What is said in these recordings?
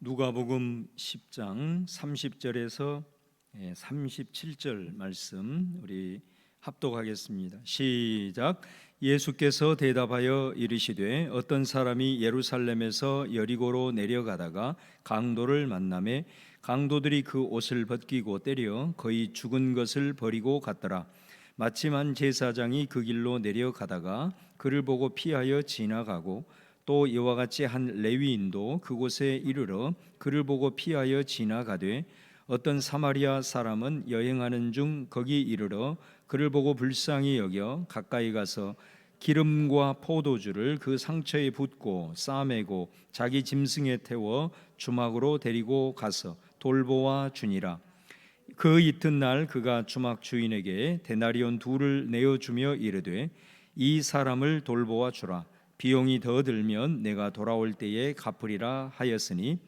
누가복음 10장 30절에서 37절 말씀 우리 합독하겠습니다. 시작. 예수께서 대답하여 이르시되 어떤 사람이 예루살렘에서 여리고로 내려가다가 강도를 만나매 강도들이 그 옷을 벗기고 때려 거의 죽은 것을 버리고 갔더라. 마침 한 제사장이 그 길로 내려가다가 그를 보고 피하여 지나가고 또 이와 같이 한 레위인도 그곳에 이르러 그를 보고 피하여 지나가되 어떤 사마리아 사람은 여행하는 중 거기 이르러 그를 보고 불쌍히 여겨 가까이 가서 기름과 포도주를 그 상처에 붓고 싸매고 자기 짐승에 태워 주막으로 데리고 가서 돌보아 주니라. 그 이튿날 그가 주막 주인에게 데나리온 둘을 내어주며 이르되 이 사람을 돌보아 주라. 비용이 더 들면 내가 돌아올 때에 갚으리라 하였으니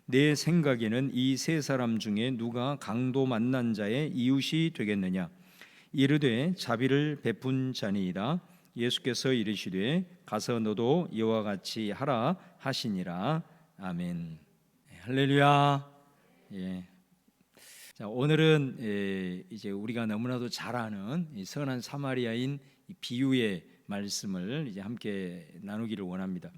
내 생각에는 이 세 사람 중에 누가 강도 만난 자의 이웃이 되겠느냐. 이르되 자비를 베푼 자니이다. 예수께서 이르시되 가서 너도 이와 같이 하라 하시니라. 아멘. 할렐루야. 자, 오늘은 이제 우리가 너무나도 잘 아는 이 선한 사마리아인 이 비유의 말씀을 이제 함께 나누기를 원합니다.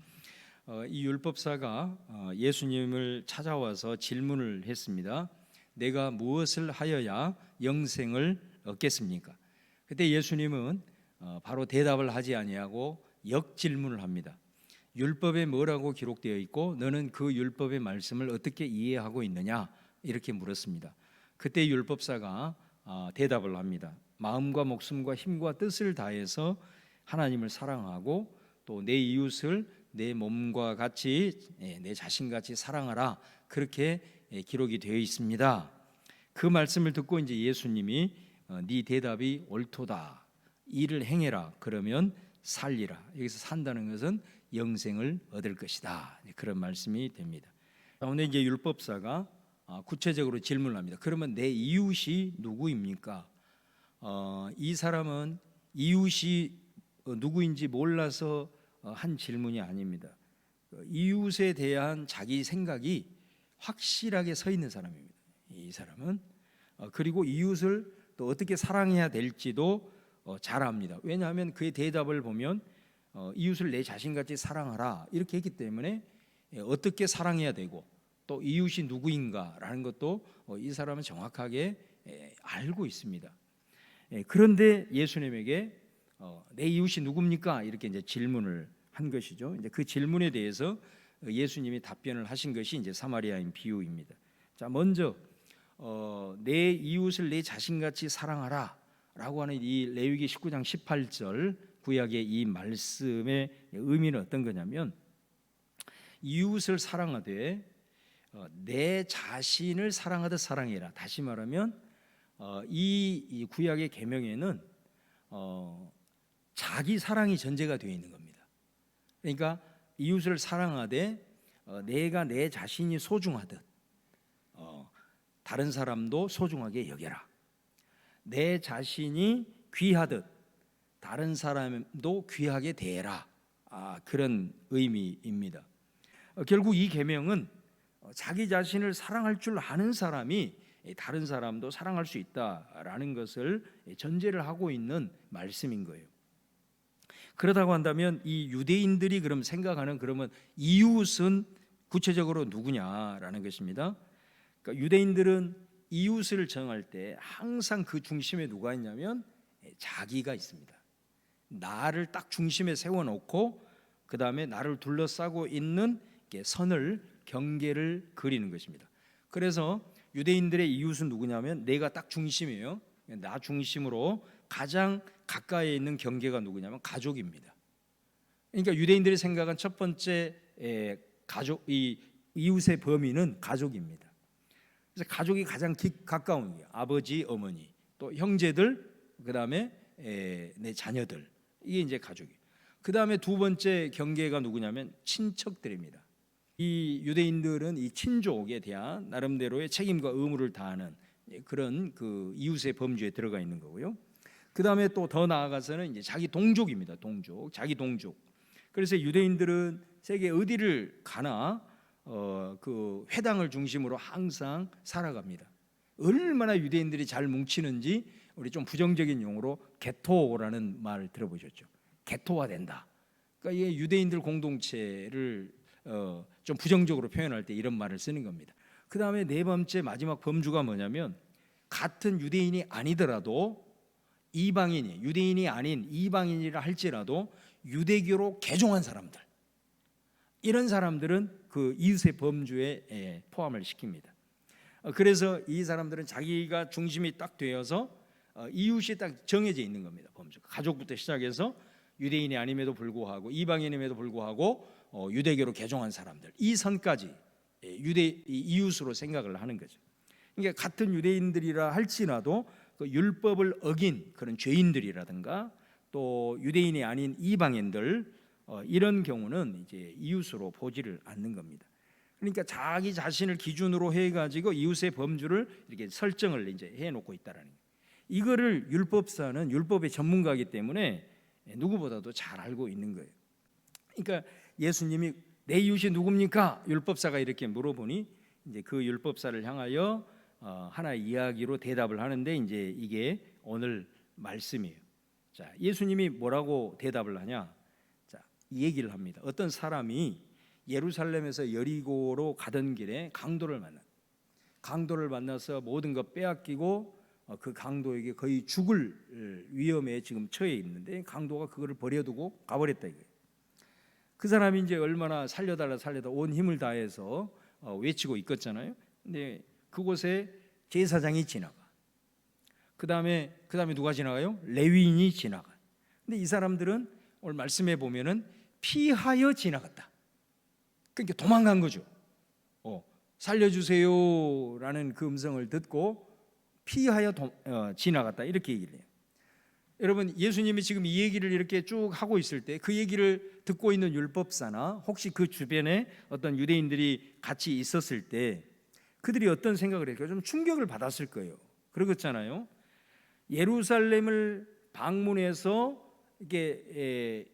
이 율법사가 예수님을 찾아와서 질문을 했습니다. 내가 무엇을 하여야 영생을 얻겠습니까? 그때 예수님은 바로 대답을 하지 아니하고 역질문을 합니다. 율법에 뭐라고 기록되어 있고 너는 그 율법의 말씀을 어떻게 이해하고 있느냐? 이렇게 물었습니다. 그때 율법사가 대답을 합니다. 마음과 목숨과 힘과 뜻을 다해서 하나님을 사랑하고 또 내 이웃을 내 몸과 같이 내 자신같이 사랑하라. 그렇게 기록이 되어 있습니다. 그 말씀을 듣고 이제 예수님이 네 대답이 옳도다. 이를 행해라. 그러면 살리라. 여기서 산다는 것은 영생을 얻을 것이다. 그런 말씀이 됩니다. 오늘 이제 율법사가 구체적으로 질문을 합니다. 그러면 내 이웃이 누구입니까? 이 사람은 이웃이 누구인지 몰라서 한 질문이 아닙니다. 이웃에 대한 자기 생각이 확실하게 서 있는 사람입니다. 이 사람은 그리고 이웃을 또 어떻게 사랑해야 될지도 잘 압니다. 왜냐하면 그의 대답을 보면 이웃을 내 자신같이 사랑하라 이렇게 했기 때문에 어떻게 사랑해야 되고 또 이웃이 누구인가라는 것도 이 사람은 정확하게 알고 있습니다. 그런데 예수님에게 내 이웃이 누굽니까? 이렇게 이제 질문을 한 것이죠. 이제 그 질문에 대해서 예수님이 답변을 하신 것이 이제 사마리아인 비유입니다. 자, 먼저 내 이웃을 내 자신같이 사랑하라라고 하는 이 레위기 19장 18절 구약의 이 말씀의 의미는 어떤 거냐면 이웃을 사랑하되 내 자신을 사랑하듯 사랑해라. 다시 말하면 이 구약의 계명에는 자기 사랑이 전제가 되어 있는 겁니다. 그러니까 이웃을 사랑하되 내가 내 자신이 소중하듯 다른 사람도 소중하게 여겨라. 내 자신이 귀하듯 다른 사람도 귀하게 대해라. 그런 의미입니다. 결국 이 계명은 자기 자신을 사랑할 줄 아는 사람이 다른 사람도 사랑할 수 있다라는 것을 전제를 하고 있는 말씀인 거예요. 그렇다고 한다면 이 유대인들이 그럼 생각하는 그러면 이웃은 구체적으로 누구냐라는 것입니다. 그러니까 유대인들은 이웃을 정할 때 항상 그 중심에 누가 있냐면 자기가 있습니다. 나를 딱 중심에 세워놓고 그 다음에 나를 둘러싸고 있는 선을 경계를 그리는 것입니다. 그래서 유대인들의 이웃은 누구냐면 내가 딱 중심이에요. 나 중심으로 가장 가까이에 있는 경계가 누구냐면 가족입니다. 그러니까 유대인들의 생각은 첫 번째 가족, 이 이웃의 범위는 가족입니다. 그래서 가족이 가장 가까운 게 아버지, 어머니, 또 형제들, 그 다음에 내 자녀들, 이게 이제 가족이에요. 그 다음에 두 번째 경계가 누구냐면 친척들입니다. 이 유대인들은 이 친족에 대한 나름대로의 책임과 의무를 다하는 그런 그 이웃의 범주에 들어가 있는 거고요. 그 다음에 또 더 나아가서는 이제 자기 동족입니다. 동족, 자기 동족. 그래서 유대인들은 세계 어디를 가나 그 회당을 중심으로 항상 살아갑니다. 얼마나 유대인들이 잘 뭉치는지 우리 좀 부정적인 용어로 게토라는 말 들어보셨죠? 게토화된다. 그러니까 이게 유대인들 공동체를 좀 부정적으로 표현할 때 이런 말을 쓰는 겁니다. 그 다음에 네 번째 마지막 범주가 뭐냐면 같은 유대인이 아니더라도 이방인이 유대인이 아닌 이방인이라 할지라도 유대교로 개종한 사람들, 이런 사람들은 그 이웃의 범주에 포함을 시킵니다. 그래서 이 사람들은 자기가 중심이 딱 되어서 이웃이 딱 정해져 있는 겁니다. 범주가 가족부터 시작해서 유대인이 아님에도 불구하고 이방인임에도 불구하고 유대교로 개종한 사람들, 이 선까지 이웃으로 생각을 하는 거죠. 그러니까 같은 유대인들이라 할지라도 그 율법을 어긴 그런 죄인들이라든가 또 유대인이 아닌 이방인들, 이런 경우는 이제 이웃으로 보지를 않는 겁니다. 그러니까 자기 자신을 기준으로 해가지고 이웃의 범주를 이렇게 설정을 이제 해놓고 있다라는 거예요. 이거를 율법사는 율법의 전문가이기 때문에 누구보다도 잘 알고 있는 거예요. 그러니까 예수님이 내 이웃이 누굽니까? 율법사가 이렇게 물어보니 이제 그 율법사를 향하여 하나의 이야기로 대답을 하는데 이제 이게 오늘 말씀이에요. 자, 예수님이 뭐라고 대답을 하냐? 자, 이 얘기를 합니다. 어떤 사람이 예루살렘에서 여리고로 가던 길에 강도를 만나서 모든 것 빼앗기고 그 강도에게 거의 죽을 위험에 지금 처해 있는데 강도가 그거를 버려두고 가버렸다 이거예요. 그 사람이 이제 얼마나 살려달라 온 힘을 다해서 외치고 있겠잖아요. 근데 그곳에 제사장이 지나가. 그 다음에 누가 지나가요? 레위인이 지나가. 근데 이 사람들은 오늘 말씀해 보면은 피하여 지나갔다. 그러니까 도망간 거죠. 살려주세요라는 그 음성을 듣고 피하여 지나갔다, 이렇게 얘기를 해요. 여러분, 예수님이 지금 이 얘기를 이렇게 쭉 하고 있을 때 그 얘기를 듣고 있는 율법사나 혹시 그 주변에 어떤 유대인들이 같이 있었을 때 그들이 어떤 생각을 했을까요? 좀 충격을 받았을 거예요. 그러겠잖아요. 예루살렘을 방문해서 이게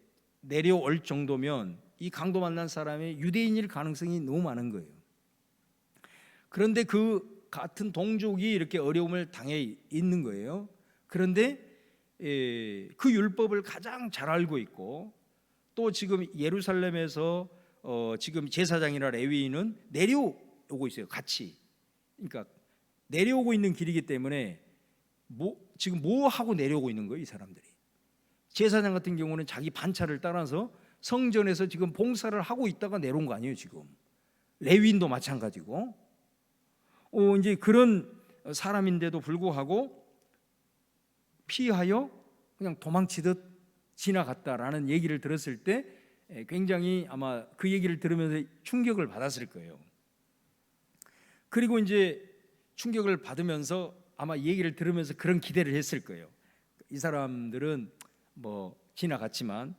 내려올 정도면 이 강도 만난 사람이 유대인일 가능성이 너무 많은 거예요. 그런데 그 같은 동족이 이렇게 어려움을 당해 있는 거예요. 그런데 그 율법을 가장 잘 알고 있고 또 지금 예루살렘에서 지금 제사장이나 레위인은 내려오고 있어요. 같이. 그러니까 내려오고 있는 길이기 때문에 지금 뭐 하고 내려오고 있는 거예요, 이 사람들이. 제사장 같은 경우는 자기 반차를 따라서 성전에서 지금 봉사를 하고 있다가 내려온 거 아니에요, 지금. 레위인도 마찬가지고. 이제 그런 사람인데도 불구하고 피하여 그냥 도망치듯 지나갔다라는 얘기를 들었을 때 굉장히 아마 그 얘기를 들으면서 충격을 받았을 거예요. 그리고 이제 충격을 받으면서 아마 얘기를 들으면서 그런 기대를 했을 거예요. 이 사람들은 뭐 지나갔지만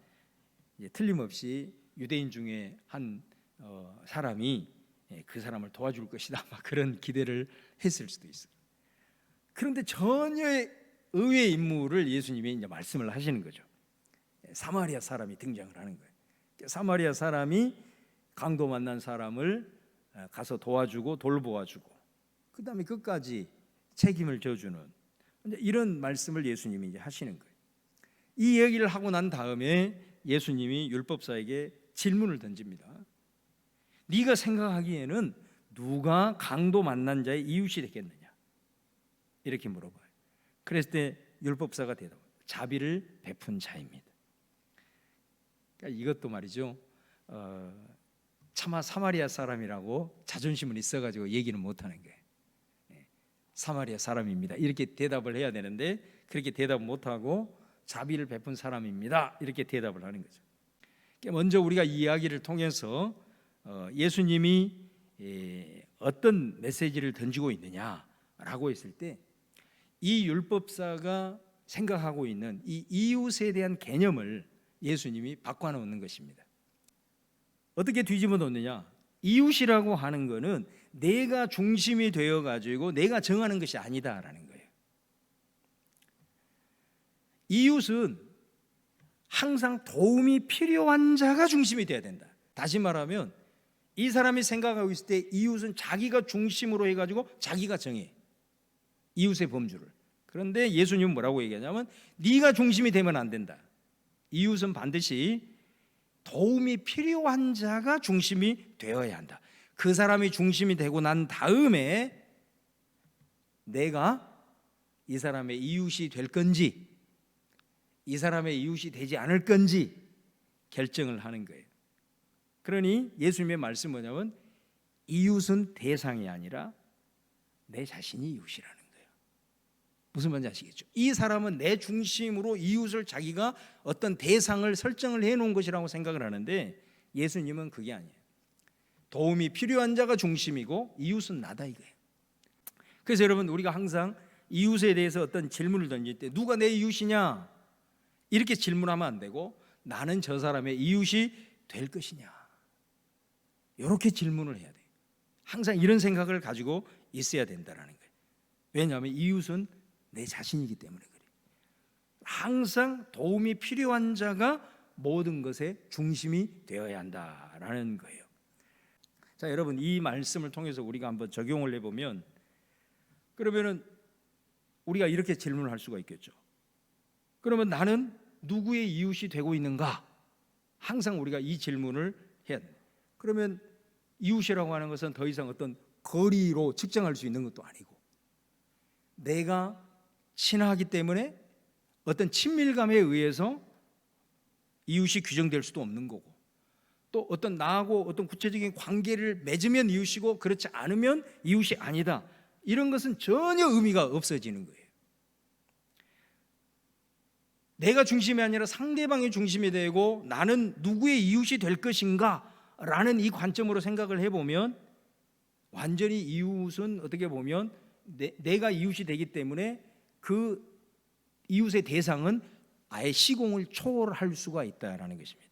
틀림없이 유대인 중에 한 사람이 그 사람을 도와줄 것이다, 아마 그런 기대를 했을 수도 있어요. 그런데 전혀 의외의 인물을 예수님이 이제 말씀을 하시는 거죠. 사마리아 사람이 등장을 하는 거예요. 사마리아 사람이 강도 만난 사람을 가서 도와주고 돌보아주고 그 다음에 끝까지 책임을 져주는 이런 말씀을 예수님이 이제 하시는 거예요. 이 얘기를 하고 난 다음에 예수님이 율법사에게 질문을 던집니다. 네가 생각하기에는 누가 강도 만난 자의 이웃이 되겠느냐, 이렇게 물어봐요. 그랬을 때 율법사가 대답합니다. 자비를 베푼 자입니다. 그러니까 이것도 말이죠, 차마 사마리아 사람이라고 자존심은 있어가지고 얘기는 못하는 거예요. 사마리아 사람입니다, 이렇게 대답을 해야 되는데 그렇게 대답 못하고 자비를 베푼 사람입니다, 이렇게 대답을 하는 거죠. 먼저 우리가 이 이야기를 통해서 예수님이 어떤 메시지를 던지고 있느냐라고 했을 때 이 율법사가 생각하고 있는 이 이웃에 대한 개념을 예수님이 바꿔놓는 것입니다. 어떻게 뒤집어 놓느냐? 이웃이라고 하는 것은 내가 중심이 되어가지고 내가 정하는 것이 아니다라는 거예요. 이웃은 항상 도움이 필요한 자가 중심이 돼야 된다. 다시 말하면 이 사람이 생각하고 있을 때 이웃은 자기가 중심으로 해가지고 자기가 정해, 이웃의 범주를. 그런데 예수님은 뭐라고 얘기하냐면 네가 중심이 되면 안 된다. 이웃은 반드시 도움이 필요한 자가 중심이 되어야 한다. 그 사람이 중심이 되고 난 다음에 내가 이 사람의 이웃이 될 건지 이 사람의 이웃이 되지 않을 건지 결정을 하는 거예요. 그러니 예수님의 말씀은 뭐냐면 이웃은 대상이 아니라 내 자신이 이웃이라는 거예요. 무슨 말인지 아시겠죠? 이 사람은 내 중심으로 이웃을 자기가 어떤 대상을 설정을 해놓은 것이라고 생각을 하는데 예수님은 그게 아니에요. 도움이 필요한 자가 중심이고 이웃은 나다 이거예요. 그래서 여러분 우리가 항상 이웃에 대해서 어떤 질문을 던질 때 누가 내 이웃이냐 이렇게 질문하면 안 되고 나는 저 사람의 이웃이 될 것이냐 이렇게 질문을 해야 돼요. 항상 이런 생각을 가지고 있어야 된다는 거예요. 왜냐하면 이웃은 내 자신이기 때문에 그래요. 항상 도움이 필요한 자가 모든 것의 중심이 되어야 한다라는 거예요. 자, 여러분 이 말씀을 통해서 우리가 한번 적용을 해보면 그러면은 우리가 이렇게 질문을 할 수가 있겠죠. 그러면 나는 누구의 이웃이 되고 있는가? 항상 우리가 이 질문을 해야 돼요. 그러면 이웃이라고 하는 것은 더 이상 어떤 거리로 측정할 수 있는 것도 아니고 내가 친하기 때문에 어떤 친밀감에 의해서 이웃이 규정될 수도 없는 거고 또 어떤 나하고 어떤 구체적인 관계를 맺으면 이웃이고 그렇지 않으면 이웃이 아니다. 이런 것은 전혀 의미가 없어지는 거예요. 내가 중심이 아니라 상대방이 중심이 되고 나는 누구의 이웃이 될 것인가 라는 이 관점으로 생각을 해보면 완전히 이웃은 어떻게 보면 내가 이웃이 되기 때문에 그 이웃의 대상은 아예 시공을 초월할 수가 있다라는 것입니다.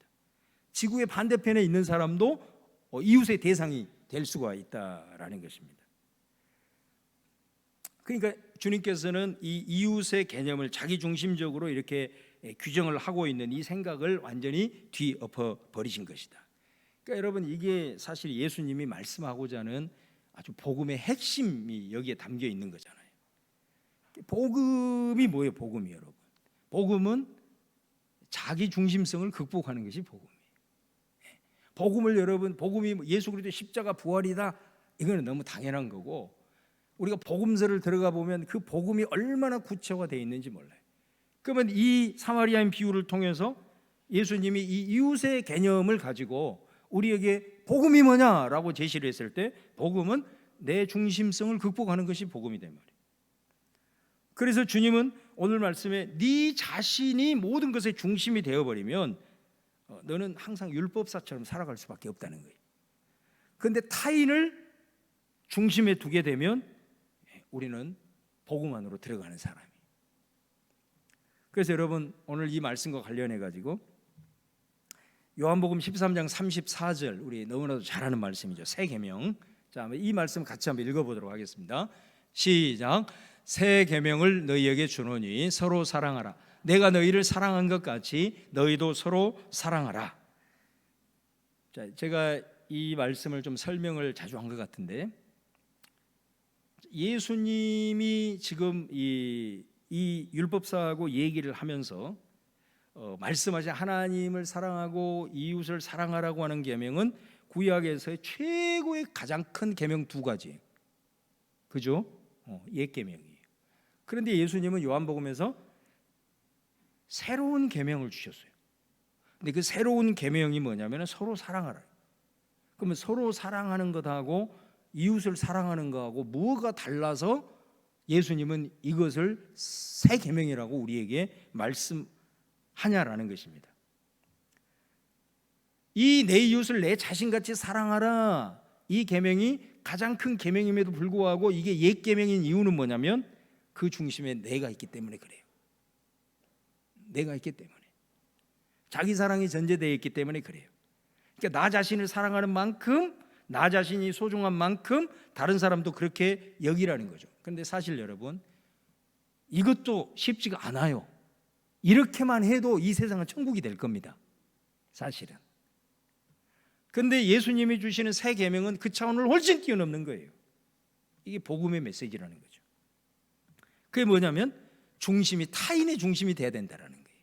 지구의 반대편에 있는 사람도 이웃의 대상이 될 수가 있다라는 것입니다. 그러니까 주님께서는 이 이웃의 개념을 자기 중심적으로 이렇게 규정을 하고 있는 이 생각을 완전히 뒤엎어 버리신 것이다. 그러니까 여러분 이게 사실 예수님이 말씀하고자 하는 아주 복음의 핵심이 여기에 담겨 있는 거잖아요. 복음이 뭐예요? 복음이 여러분. 복음은 자기 중심성을 극복하는 것이 복음이에요. 복음을 여러분 복음이 예수 그리스도의 십자가 부활이다. 이거는 너무 당연한 거고 우리가 복음서를 들어가 보면 그 복음이 얼마나 구체화되어 있는지 몰라요. 그러면 이 사마리아인 비유를 통해서 예수님이 이 이웃의 개념을 가지고 우리에게 복음이 뭐냐라고 제시를 했을 때 복음은 내 중심성을 극복하는 것이 복음이 된 말이에요. 그래서 주님은 오늘 말씀에 네 자신이 모든 것의 중심이 되어버리면 너는 항상 율법사처럼 살아갈 수밖에 없다는 거예요. 그런데 타인을 중심에 두게 되면 우리는 복음 안으로 들어가는 사람이. 그래서 여러분 오늘 이 말씀과 관련해 가지고 요한복음 13장 34절 우리 너무나도 잘 아는 말씀이죠. 새 계명. 자, 이 말씀 같이 한번 읽어보도록 하겠습니다. 시작. 새 계명을 너희에게 주노니 서로 사랑하라. 내가 너희를 사랑한 것 같이 너희도 서로 사랑하라. 자, 제가 이 말씀을 좀 설명을 자주 한 것 같은데 예수님이 지금 이 율법사하고 얘기를 하면서 말씀하신 하나님을 사랑하고 이웃을 사랑하라고 하는 계명은 구약에서의 최고의 가장 큰 계명 두 가지, 그죠? 옛 계명이에요. 그런데 예수님은 요한복음에서 새로운 계명을 주셨어요. 근데 그 새로운 계명이 뭐냐면 서로 사랑하라. 그러면 서로 사랑하는 것하고 이웃을 사랑하는 것하고 뭐가 달라서 예수님은 이것을 새 계명이라고 우리에게 말씀하냐라는 것입니다. 이 내 이웃을 내 자신같이 사랑하라. 이 계명이 가장 큰 계명임에도 불구하고 이게 옛 계명인 이유는 뭐냐면 그 중심에 내가 있기 때문에 그래요. 내가 있기 때문에. 자기 사랑이 전제되어 있기 때문에 그래요. 그러니까 나 자신을 사랑하는 만큼 나 자신이 소중한 만큼 다른 사람도 그렇게 여기라는 거죠. 그런데 사실 여러분 이것도 쉽지가 않아요. 이렇게만 해도 이 세상은 천국이 될 겁니다. 사실은 근데 예수님이 주시는 새 계명은 그 차원을 훨씬 뛰어넘는 거예요. 이게 복음의 메시지라는 거죠. 그게 뭐냐면 중심이 타인의 중심이 돼야 된다는 거예요.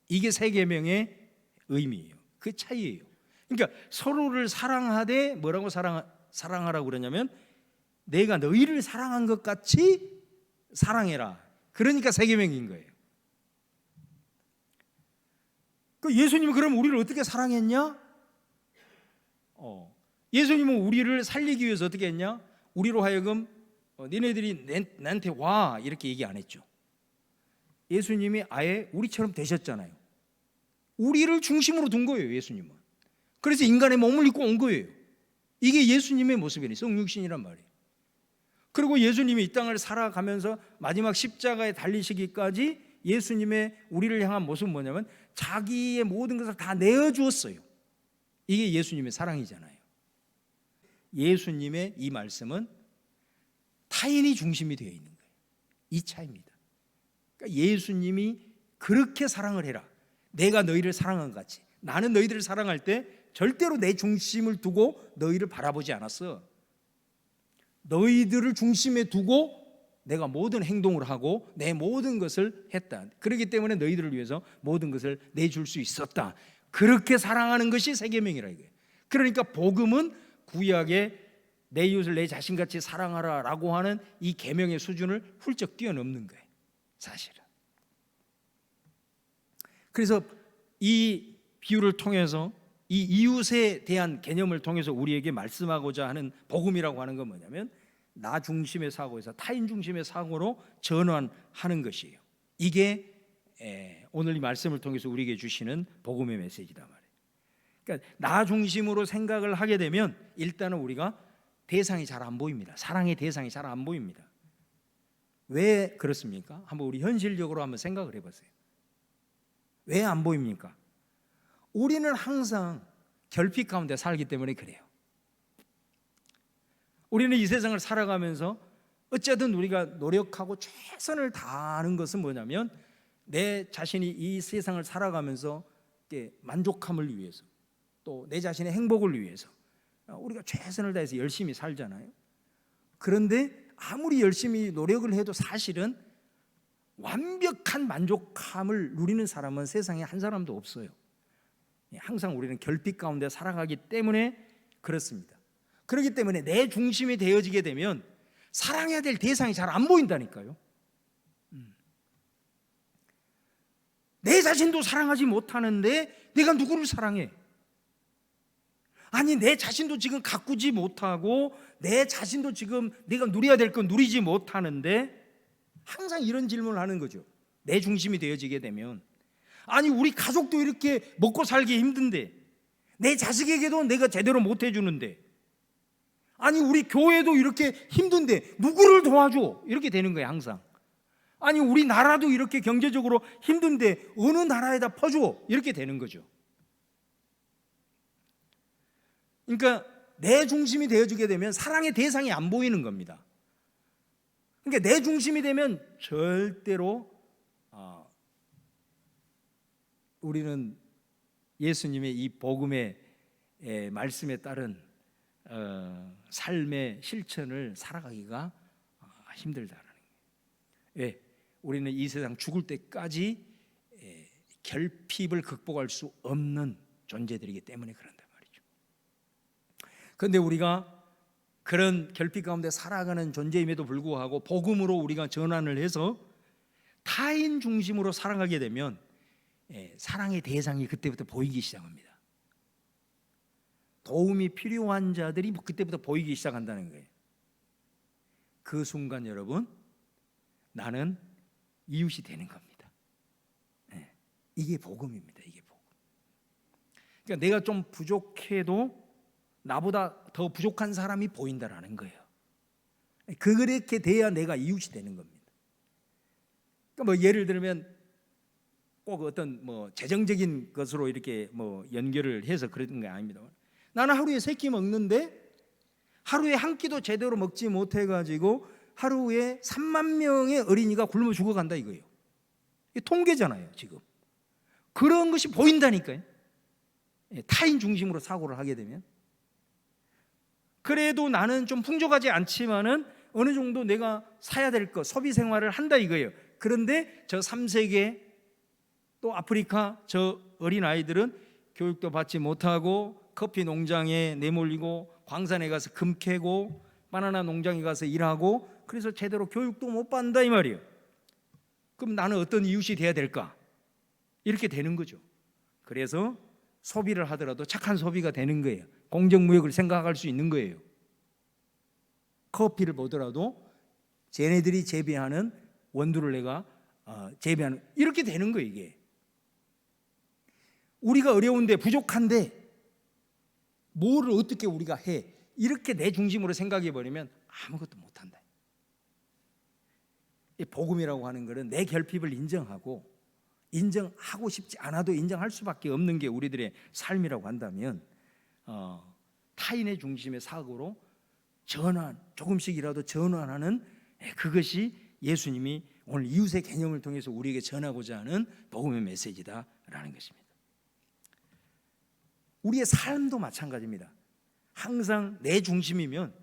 이게 새 계명의 의미예요. 그 차이예요. 그러니까 서로를 사랑하되 뭐라고 사랑하라고 그러냐면 내가 너희를 사랑한 것 같이 사랑해라. 그러니까 새 계명인 거예요. 그 예수님은 그럼 우리를 어떻게 사랑했냐? 예수님은 우리를 살리기 위해서 어떻게 했냐? 우리로 하여금 니네들이 나한테 와 이렇게 얘기 안 했죠. 예수님이 아예 우리처럼 되셨잖아요. 우리를 중심으로 둔 거예요, 예수님은. 그래서 인간의 몸을 입고 온 거예요. 이게 예수님의 모습이에요. 성육신이란 말이에요. 그리고 예수님이 이 땅을 살아가면서 마지막 십자가에 달리시기까지 예수님의 우리를 향한 모습은 뭐냐면 자기의 모든 것을 다 내어주었어요. 이게 예수님의 사랑이잖아요. 예수님의 이 말씀은 타인이 중심이 되어 있는 거예요. 이 차이입니다. 그러니까 예수님이 그렇게 사랑을 해라. 내가 너희를 사랑한 것 같이. 나는 너희들을 사랑할 때 절대로 내 중심을 두고 너희를 바라보지 않았어. 너희들을 중심에 두고 내가 모든 행동을 하고 내 모든 것을 했다. 그렇기 때문에 너희들을 위해서 모든 것을 내줄 수 있었다. 그렇게 사랑하는 것이 새 계명이라 이거예요. 그러니까 복음은 구약의 내 이웃을 내 자신같이 사랑하라라고 하는 이 계명의 수준을 훌쩍 뛰어넘는 거예요. 사실은. 그래서 이 비유를 통해서 이 이웃에 대한 개념을 통해서 우리에게 말씀하고자 하는 복음이라고 하는 건 뭐냐면 나 중심의 사고에서 타인 중심의 사고로 전환하는 것이에요. 이게 오늘 이 말씀을 통해서 우리에게 주시는 복음의 메시지다 말이에요. 그러니까 나 중심으로 생각을 하게 되면 일단은 우리가 대상이 잘 안 보입니다. 사랑의 대상이 잘 안 보입니다. 왜 그렇습니까? 한번 우리 현실적으로 한번 생각을 해보세요. 왜 안 보입니까? 우리는 항상 결핍 가운데 살기 때문에 그래요. 우리는 이 세상을 살아가면서 어쨌든 우리가 노력하고 최선을 다하는 것은 뭐냐면 내 자신이 이 세상을 살아가면서 만족함을 위해서 또 내 자신의 행복을 위해서 우리가 최선을 다해서 열심히 살잖아요. 그런데 아무리 열심히 노력을 해도 사실은 완벽한 만족함을 누리는 사람은 세상에 한 사람도 없어요. 항상 우리는 결핍 가운데 살아가기 때문에 그렇습니다. 그렇기 때문에 내 중심이 되어지게 되면 사랑해야 될 대상이 잘 안 보인다니까요. 내 자신도 사랑하지 못하는데 내가 누구를 사랑해? 아니 내 자신도 지금 가꾸지 못하고 내 자신도 지금 내가 누려야 될 건 누리지 못하는데 항상 이런 질문을 하는 거죠. 내 중심이 되어지게 되면 아니 우리 가족도 이렇게 먹고 살기 힘든데 내 자식에게도 내가 제대로 못 해주는데 아니 우리 교회도 이렇게 힘든데 누구를 도와줘? 이렇게 되는 거예요 항상. 아니 우리 나라도 이렇게 경제적으로 힘든데 어느 나라에다 퍼줘? 이렇게 되는 거죠. 그러니까 내 중심이 되어지게 되면 사랑의 대상이 안 보이는 겁니다. 그러니까 내 중심이 되면 절대로 우리는 예수님의 이 복음의 말씀에 따른 삶의 실천을 살아가기가 힘들다는 거예요. 왜? 우리는 이 세상 죽을 때까지 결핍을 극복할 수 없는 존재들이기 때문에 그런단 말이죠. 그런데 우리가 그런 결핍 가운데 살아가는 존재임에도 불구하고 복음으로 우리가 전환을 해서 타인 중심으로 살아가게 되면 사랑의 대상이 그때부터 보이기 시작합니다. 도움이 필요한 자들이 그때부터 보이기 시작한다는 거예요. 그 순간 여러분 나는 이웃이 되는 겁니다. 이게 복음입니다. 이게 복음. 그러니까 내가 좀 부족해도 나보다 더 부족한 사람이 보인다라는 거예요. 그렇게 돼야 내가 이웃이 되는 겁니다. 그러니까 뭐 예를 들면 꼭 어떤 뭐 재정적인 것으로 이렇게 뭐 연결을 해서 그런 게 아닙니다. 나는 하루에 3끼 먹는데 하루에 한 끼도 제대로 먹지 못해가지고 하루에 3만 명의 어린이가 굶어 죽어간다 이거예요. 이게 통계잖아요 지금. 그런 것이 보인다니까요. 타인 중심으로 사고를 하게 되면, 그래도 나는 좀 풍족하지 않지만은 어느 정도 내가 사야 될 것, 소비 생활을 한다 이거예요. 그런데 저 3세계 또 아프리카 저 어린 아이들은 교육도 받지 못하고 커피 농장에 내몰리고 광산에 가서 금 캐고 바나나 농장에 가서 일하고, 그래서 제대로 교육도 못 받는다 이 말이에요. 그럼 나는 어떤 이웃이 돼야 될까? 이렇게 되는 거죠. 그래서 소비를 하더라도 착한 소비가 되는 거예요. 공정무역을 생각할 수 있는 거예요. 커피를 보더라도 쟤네들이 재배하는 원두를 내가 재배하는, 이렇게 되는 거예요. 이게 우리가 어려운데 부족한데 뭐를 어떻게 우리가 해, 이렇게 내 중심으로 생각해 버리면 아무것도 못한다. 이 복음이라고 하는 것은 내 결핍을 인정하고 싶지 않아도 인정할 수밖에 없는 게 우리들의 삶이라고 한다면, 타인의 중심의 사고로 조금씩이라도 전환하는, 그것이 예수님이 오늘 이웃의 개념을 통해서 우리에게 전하고자 하는 복음의 메시지다라는 것입니다. 우리의 삶도 마찬가지입니다. 항상 내 중심이면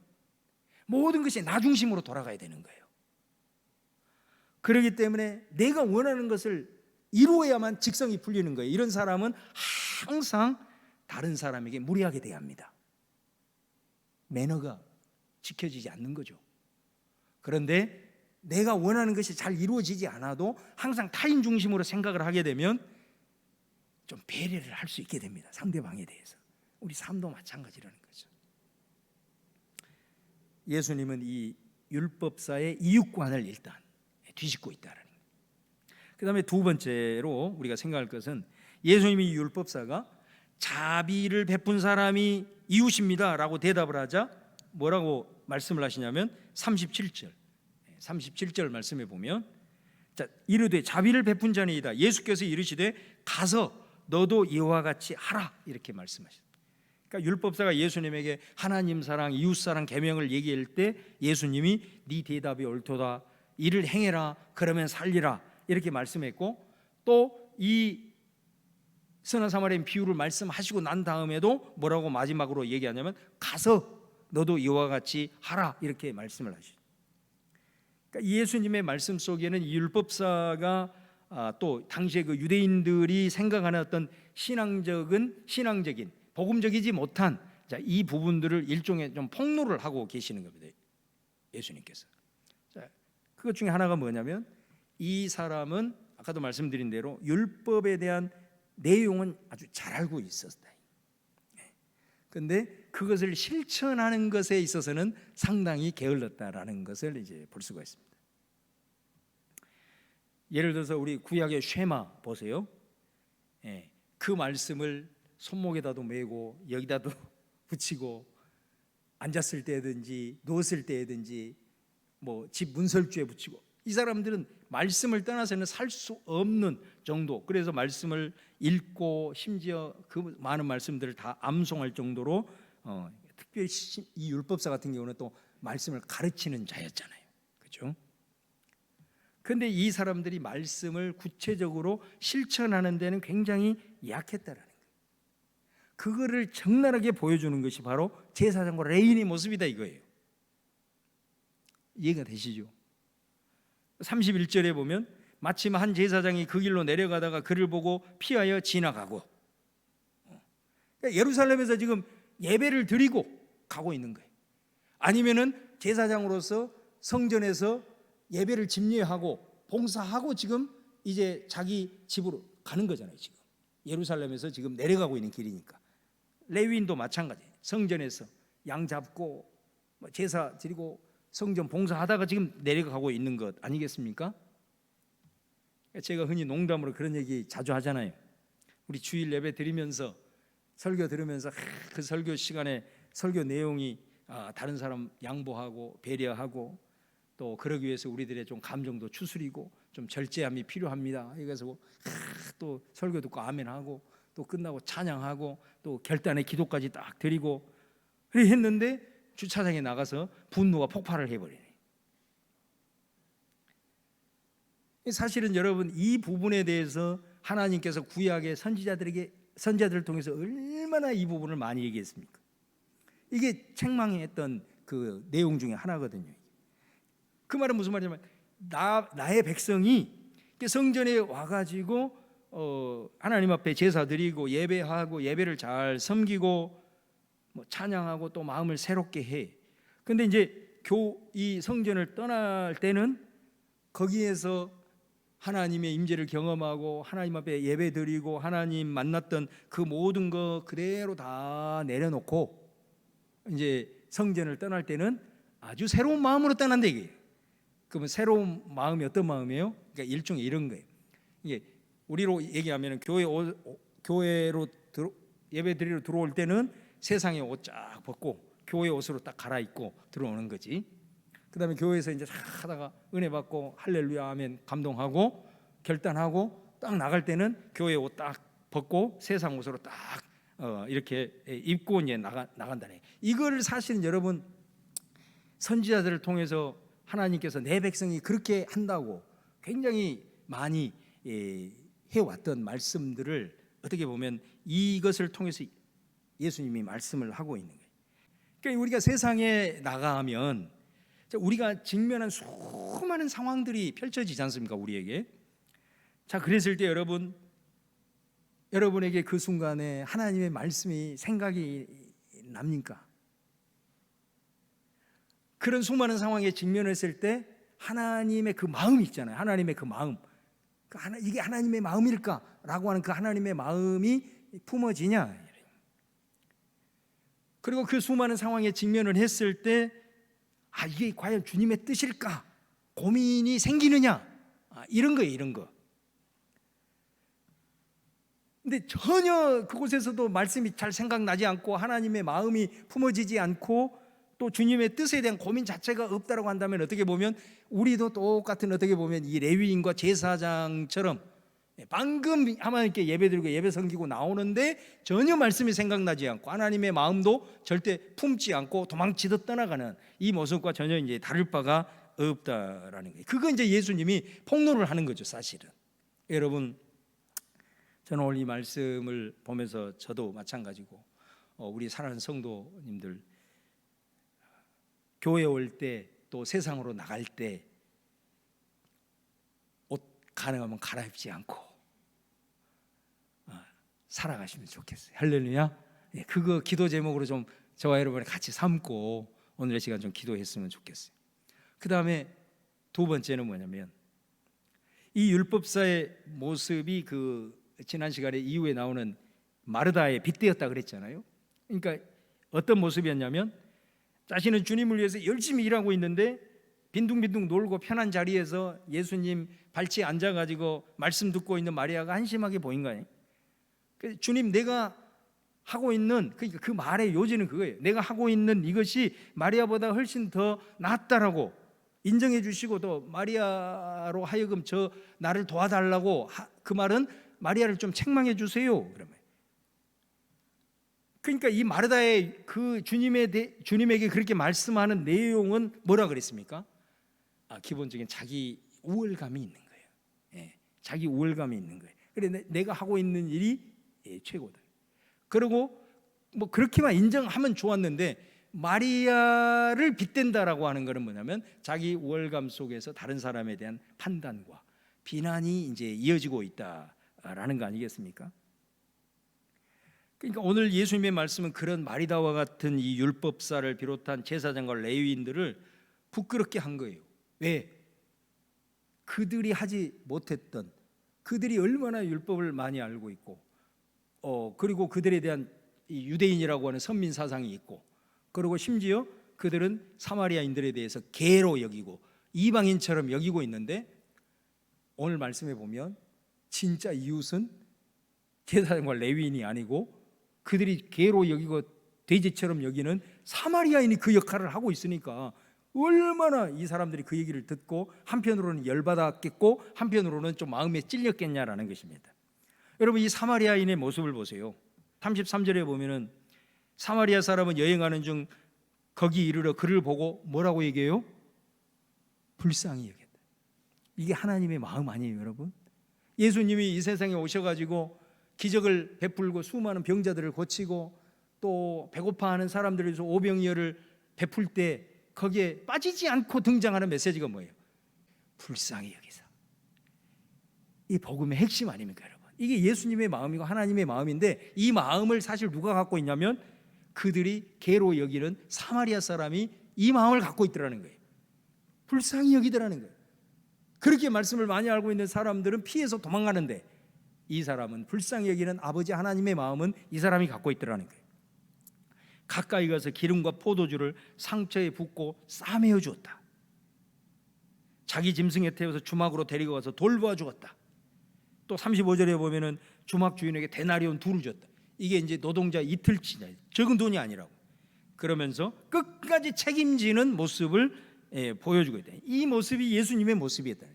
모든 것이 나 중심으로 돌아가야 되는 거예요. 그렇기 때문에 내가 원하는 것을 이루어야만 직성이 풀리는 거예요. 이런 사람은 항상 다른 사람에게 무례하게 대합니다. 매너가 지켜지지 않는 거죠. 그런데 내가 원하는 것이 잘 이루어지지 않아도 항상 타인 중심으로 생각을 하게 되면 좀 배려를 할 수 있게 됩니다. 상대방에 대해서. 우리 삶도 마찬가지라는 거죠. 예수님은 이 율법사의 이웃관을 일단 뒤집고 있다는 거예요. 그 다음에 두 번째로 우리가 생각할 것은, 예수님이 이 율법사가 자비를 베푼 사람이 이웃입니다 라고 대답을 하자 뭐라고 말씀을 하시냐면 37절 말씀에 보면, 자, 이르되 자비를 베푼 자니이다. 예수께서 이르시되 가서 너도 이와 같이 하라, 이렇게 말씀하셨어요. 그러니까 율법사가 예수님에게 하나님 사랑, 이웃 사랑 계명을 얘기할 때 예수님이 네 대답이 옳도다, 이를 행해라, 그러면 살리라, 이렇게 말씀했고, 또 이 선한 사마리아인 비유를 말씀하시고 난 다음에도 뭐라고 마지막으로 얘기하냐면 가서 너도 이와 같이 하라, 이렇게 말씀을 하시죠. 그러니까 예수님의 말씀 속에는 이 율법사가 또 당시에 그 유대인들이 생각하는 어떤 신앙적인 복음적이지 못한 이 부분들을 일종의 좀 폭로를 하고 계시는 겁니다. 예수님께서. 자, 그것 중에 하나가 뭐냐면, 이 사람은 아까도 말씀드린 대로 율법에 대한 내용은 아주 잘 알고 있었다. 그런데 그것을 실천하는 것에 있어서는 상당히 게을렀다라는 것을 이제 볼 수가 있습니다. 예를 들어서 우리 구약의 쉐마 보세요. 그 말씀을 손목에다도 메고 여기다도 붙이고, 앉았을 때든지 누웠을 때든지 뭐 집 문설주에 붙이고, 이 사람들은 말씀을 떠나서는 살 수 없는 정도, 그래서 말씀을 읽고 심지어 그 많은 말씀들을 다 암송할 정도로 특별히 이 율법사 같은 경우는 또 말씀을 가르치는 자였잖아요. 그렇죠? 그런데 이 사람들이 말씀을 구체적으로 실천하는 데는 굉장히 약했다라는 거예요. 그거를 적나라하게 보여주는 것이 바로 제사장과 레위인의 모습이다 이거예요. 이해가 되시죠? 31절에 보면 마침 한 제사장이 그 길로 내려가다가 그를 보고 피하여 지나가고, 그러니까 예루살렘에서 지금 예배를 드리고 가고 있는 거예요. 아니면은 제사장으로서 성전에서 예배를 집례하고 봉사하고 지금 이제 자기 집으로 가는 거잖아요. 지금 예루살렘에서 지금 내려가고 있는 길이니까. 레위인도 마찬가지예요. 성전에서 양 잡고 제사 드리고 성전 봉사하다가 지금 내려가고 있는 것 아니겠습니까? 제가 흔히 농담으로 그런 얘기 자주 하잖아요. 우리 주일 예배 드리면서 설교 들으면서 그 설교 시간에 설교 내용이 다른 사람 양보하고 배려하고 또 그러기 위해서 우리들의 좀 감정도 추스리고 좀 절제함이 필요합니다. 그래서 또 설교 듣고 아멘하고 또 끝나고 찬양하고 또 결단의 기도까지 딱 드리고 그래 했는데 주차장에 나가서 분노가 폭발을 해버리네. 사실은 여러분 이 부분에 대해서 하나님께서 구약의 선지자들에게 선지자들을 통해서 얼마나 이 부분을 많이 얘기했습니까? 이게 책망했던 그 내용 중에 하나거든요. 그 말은 무슨 말이냐면 나의 백성이 성전에 와가지고 하나님 앞에 제사 드리고 예배하고 예배를 잘 섬기고 뭐 찬양하고 또 마음을 새롭게 해. 근데 이제 이 성전을 떠날 때는 거기에서 하나님의 임재를 경험하고 하나님 앞에 예배 드리고 하나님 만났던 그 모든 거 그대로 다 내려놓고 이제 성전을 떠날 때는 아주 새로운 마음으로 떠난다 이게. 그러면 새로운 마음이 어떤 마음이에요? 그러니까 일종의 이런 거예요. 이게 우리로 얘기하면 교회로 예배 드리러 들어올 때는 세상의 옷 쫙 벗고 교회 옷으로 딱 갈아입고 들어오는 거지. 그다음에 교회에서 이제 다 하다가 은혜 받고 할렐루야 하면 감동하고 결단하고 딱 나갈 때는 교회 옷 딱 벗고 세상 옷으로 딱 이렇게 입고 이제 나간다네. 이걸 사실은 여러분 선지자들을 통해서 하나님께서 내 백성이 그렇게 한다고 굉장히 많이 해왔던 말씀들을 어떻게 보면 이것을 통해서 예수님이 말씀을 하고 있는 거예요. 그러니까 우리가 세상에 나가면 우리가 직면한 수많은 상황들이 펼쳐지지 않습니까? 우리에게. 자, 그랬을 때 여러분에게 그 순간에 하나님의 말씀이 생각이 납니까? 그런 수많은 상황에 직면했을 때 하나님의 그 마음이 있잖아요. 하나님의 그 마음. 이게 하나님의 마음일까? 라고 하는 그 하나님의 마음이 품어지냐? 그리고 그 수많은 상황에 직면을 했을 때 이게 과연 주님의 뜻일까? 고민이 생기느냐? 이런 거예요, 이런 거. 근데 전혀 그곳에서도 말씀이 잘 생각나지 않고 하나님의 마음이 품어지지 않고 또 주님의 뜻에 대한 고민 자체가 없다라고 한다면 어떻게 보면 우리도 똑같은 어떻게 보면 이 레위인과 제사장처럼 방금 하나님께 예배드리고 예배 섬기고 나오는데 전혀 말씀이 생각나지 않고 하나님의 마음도 절대 품지 않고 도망치듯 떠나가는 이 모습과 전혀 이제 다를 바가 없다라는 거예요. 그거 이제 예수님이 폭로를 하는 거죠, 사실은. 여러분, 저는 오늘 이 말씀을 보면서 저도 마찬가지고 우리 사랑하는 성도님들 교회 올 때 또 세상으로 나갈 때 옷 가능하면 갈아입지 않고 살아가시면 좋겠어요. 할렐루야. 그거 기도 제목으로 좀 저와 여러분이 같이 삼고 오늘의 시간 좀 기도했으면 좋겠어요. 그 다음에 두 번째는 뭐냐면 이 율법사의 모습이 그 지난 시간에 이후에 나오는 마르다의 빗대였다 그랬잖아요. 그러니까 어떤 모습이었냐면 자신은 주님을 위해서 열심히 일하고 있는데 빈둥빈둥 놀고 편한 자리에서 예수님 발치에 앉아가지고 말씀 듣고 있는 마리아가 한심하게 보인 거예요. 주님, 내가 하고 있는 그러니까 그 말의 요지는 그거예요. 내가 하고 있는 이것이 마리아보다 훨씬 더 낫다라고 인정해 주시고 또 마리아로 하여금 나를 도와달라고 그 말은 마리아를 좀 책망해 주세요. 그러면 그러니까 이 마르다의 그 주님에게 그렇게 말씀하는 내용은 뭐라 그랬습니까? 기본적인 자기 우월감이 있는 거예요. 자기 우월감이 있는 거예요. 그래 내가 하고 있는 일이 최고다. 그리고 뭐 그렇게만 인정하면 좋았는데 마리아를 빗댄다라고 하는 것은 뭐냐면 자기 우월감 속에서 다른 사람에 대한 판단과 비난이 이제 이어지고 있다라는 거 아니겠습니까? 그러니까 오늘 예수님의 말씀은 그런 마리다와 같은 이 율법사를 비롯한 제사장과 레위인들을 부끄럽게 한 거예요. 왜? 그들이 하지 못했던, 그들이 얼마나 율법을 많이 알고 있고 그리고 그들에 대한 이 유대인이라고 하는 선민 사상이 있고 그리고 심지어 그들은 사마리아인들에 대해서 개로 여기고 이방인처럼 여기고 있는데 오늘 말씀에 보면 진짜 이웃은 제사장과 레위인이 아니고 그들이 개로 여기고 돼지처럼 여기는 사마리아인이 그 역할을 하고 있으니까 얼마나 이 사람들이 그 얘기를 듣고 한편으로는 열받았겠고 한편으로는 좀 마음에 찔렸겠냐라는 것입니다. 여러분, 이 사마리아인의 모습을 보세요. 33절에 보면은 사마리아 사람은 여행하는 중 거기 이르러 그를 보고 뭐라고 얘기해요? 불쌍히 여겼다. 이게 하나님의 마음 아니에요, 여러분? 예수님이 이 세상에 오셔가지고 기적을 베풀고 수많은 병자들을 고치고 또 배고파하는 사람들을 위해서 오병이어를 베풀 때 거기에 빠지지 않고 등장하는 메시지가 뭐예요? 불쌍히 여기사. 이 복음의 핵심 아닙니까, 여러분? 이게 예수님의 마음이고 하나님의 마음인데, 이 마음을 사실 누가 갖고 있냐면 그들이 괴로 여기는 사마리아 사람이 이 마음을 갖고 있더라는 거예요. 불쌍히 여기더라는 거예요. 그렇게 말씀을 많이 알고 있는 사람들은 피해서 도망가는데, 이 사람은 불쌍히 여기는 아버지 하나님의 마음은 이 사람이 갖고 있더라는 거예요. 가까이 가서 기름과 포도주를 상처에 붓고 싸매어 주었다. 자기 짐승에 태워서 주막으로 데리고 가서 돌보아 주었다. 또 35절에 보면은 주막 주인에게 데나리온 2를 줬다. 이게 이제 노동자 이틀치냐, 적은 돈이 아니라고. 그러면서 끝까지 책임지는 모습을 보여주고 있다. 이 모습이 예수님의 모습이었다.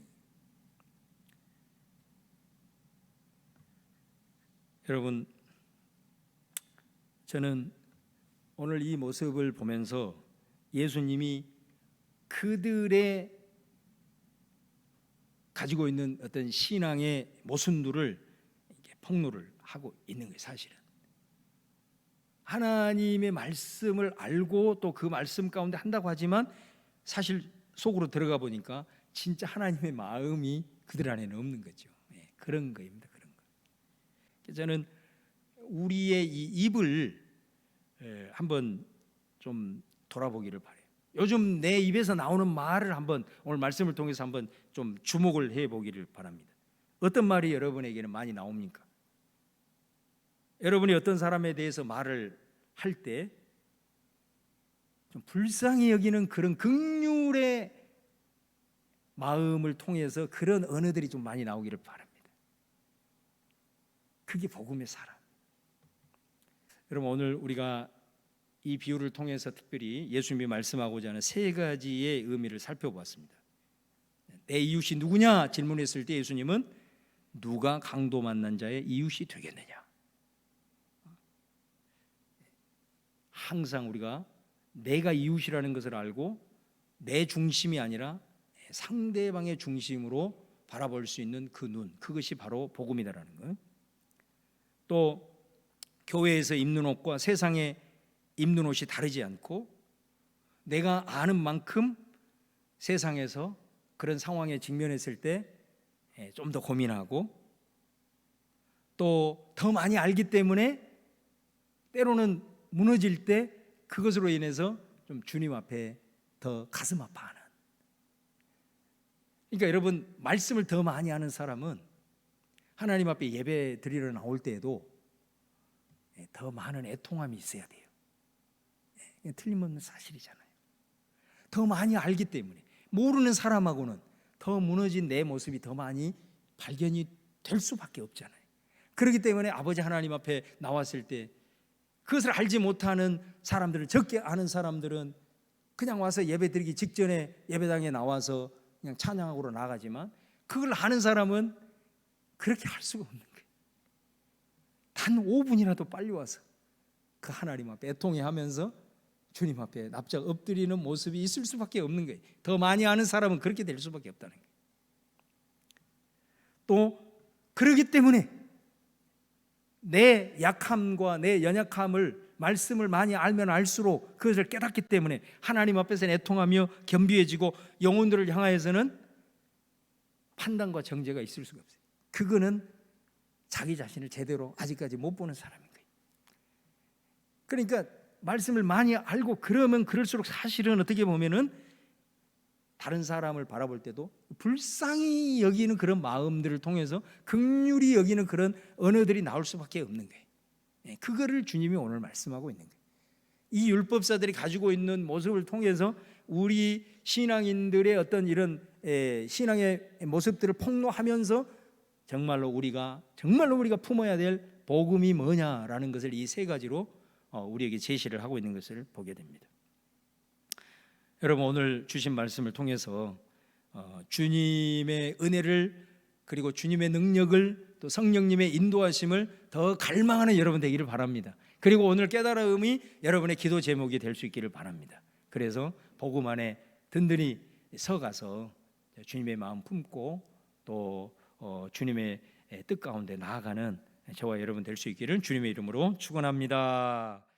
여러분, 저는 오늘 이 모습을 보면서 예수님이 그들의 가지고 있는 어떤 신앙의 모순들을 폭로를 하고 있는 거예요. 사실은 하나님의 말씀을 알고 또 그 말씀 가운데 한다고 하지만 사실 속으로 들어가 보니까 진짜 하나님의 마음이 그들 안에는 없는 거죠. 그런 거입니다. 그런 거. 저는 우리의 이 입을 한번 좀 돌아보기를 바래요. 요즘 내 입에서 나오는 말을 한번 오늘 말씀을 통해서 한번 좀 주목을 해보기를 바랍니다. 어떤 말이 여러분에게는 많이 나옵니까? 여러분이 어떤 사람에 대해서 말을 할 때 좀 불쌍히 여기는 그런 긍휼의 마음을 통해서 그런 언어들이 좀 많이 나오기를 바랍니다. 그게 복음의 사람. 여러분, 오늘 우리가 이 비유를 통해서 특별히 예수님이 말씀하고자 하는 3가지의 의미를 살펴보았습니다. 내 이웃이 누구냐 질문했을 때 예수님은 누가 강도 만난 자의 이웃이 되겠느냐. 항상 우리가 내가 이웃이라는 것을 알고 내 중심이 아니라 상대방의 중심으로 바라볼 수 있는 그 눈, 그것이 바로 복음이다라는 것. 또 교회에서 입는 옷과 세상에 입는 옷이 다르지 않고 내가 아는 만큼 세상에서 그런 상황에 직면했을 때 좀 더 고민하고 또 더 많이 알기 때문에 때로는 무너질 때 그것으로 인해서 좀 주님 앞에 더 가슴 아파하는. 그러니까 여러분, 말씀을 더 많이 아는 사람은 하나님 앞에 예배 드리러 나올 때에도 더 많은 애통함이 있어야 돼요. 틀림없는 사실이잖아요. 더 많이 알기 때문에. 모르는 사람하고는 더 무너진 내 모습이 더 많이 발견이 될 수밖에 없잖아요. 그렇기 때문에 아버지 하나님 앞에 나왔을 때 그것을 알지 못하는 사람들을, 적게 아는 사람들은 그냥 와서 예배 드리기 직전에 예배당에 나와서 그냥 찬양하고 나가지만, 그걸 아는 사람은 그렇게 할 수가 없는 거예요. 단 5분이라도 빨리 와서 그 하나님 앞에 애통해하면서 주님 앞에 납작 엎드리는 모습이 있을 수밖에 없는 거예요. 더 많이 아는 사람은 그렇게 될 수밖에 없다는 거예요. 또 그러기 때문에 내 약함과 내 연약함을, 말씀을 많이 알면 알수록 그것을 깨닫기 때문에 하나님 앞에서 애통하며 겸비해지고 영혼들을 향하여서는 판단과 정죄가 있을 수가 없어요. 그거는 자기 자신을 제대로 아직까지 못 보는 사람인 거예요. 그러니까 말씀을 많이 알고 그러면 그럴수록 사실은 어떻게 보면은 다른 사람을 바라볼 때도 불쌍히 여기는 그런 마음들을 통해서 긍휼히 여기는 그런 언어들이 나올 수밖에 없는 거예요. 그거를 주님이 오늘 말씀하고 있는 거예요. 이 율법사들이 가지고 있는 모습을 통해서 우리 신앙인들의 어떤 이런 신앙의 모습들을 폭로하면서 정말로 우리가 품어야 될 복음이 뭐냐라는 것을 이 3가지로 우리에게 제시를 하고 있는 것을 보게 됩니다. 여러분, 오늘 주신 말씀을 통해서 주님의 은혜를, 그리고 주님의 능력을, 또 성령님의 인도하심을 더 갈망하는 여러분 되기를 바랍니다. 그리고 오늘 깨달음이 여러분의 기도 제목이 될 수 있기를 바랍니다. 그래서 복음 안에 든든히 서가서 주님의 마음 품고 또 주님의 뜻 가운데 나아가는 저와 여러분 될 수 있기를 주님의 이름으로 축원합니다.